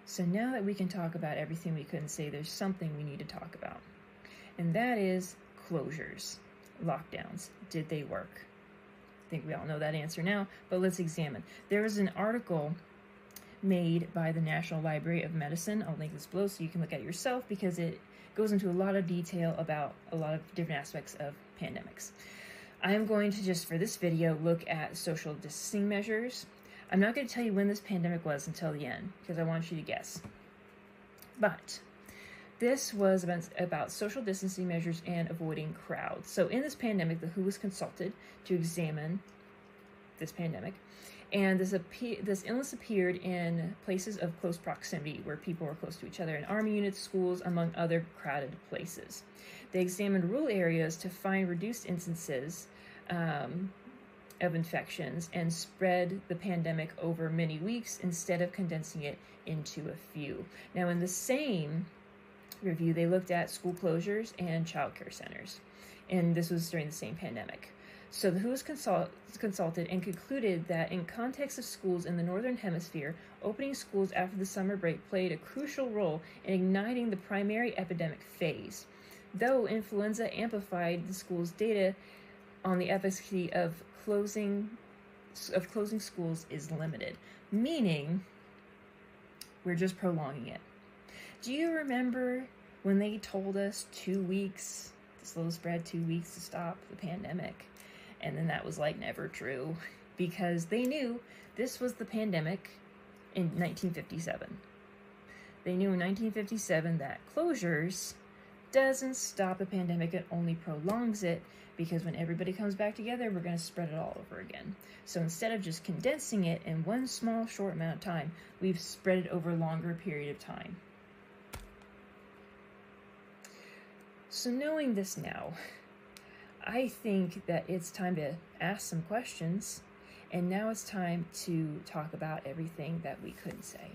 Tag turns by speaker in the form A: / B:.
A: So now that we can talk about everything we couldn't say, there's something we need to talk about. And that is closures, lockdowns. Did they work? I think we all know that answer now, but let's examine. There was an article made by the National Library of Medicine. I'll link this below so you can look at it yourself, because it goes into a lot of detail about a lot of different aspects of pandemics. I am going to just, for this video, look at social distancing measures. I'm not going to tell you when this pandemic was until the end, because I want you to guess. But this was about social distancing measures and avoiding crowds. So in this pandemic, the WHO was consulted to examine this pandemic, and this illness appeared in places of close proximity where people were close to each other, in army units, schools, among other crowded places. They examined rural areas to find reduced instances of infections and spread the pandemic over many weeks instead of condensing it into a few. Now, in the same review, they looked at school closures and childcare centers, and this was during the same pandemic. So the WHO was consulted and concluded that in context of schools in the Northern Hemisphere, opening schools after the summer break played a crucial role in igniting the primary epidemic phase, though influenza amplified the school's data on the efficacy of closing schools is limited, meaning we're just prolonging it. Do you remember when they told us 2 weeks, the slow spread, 2 weeks to stop the pandemic? And then that was like never true, because they knew this was the pandemic in 1957. They knew in 1957 that closures doesn't stop a pandemic, it only prolongs it, because when everybody comes back together, we're going to spread it all over again. So instead of just condensing it in one small, short amount of time, we've spread it over a longer period of time. So knowing this now, I think that it's time to ask some questions, and now it's time to talk about everything that we couldn't say.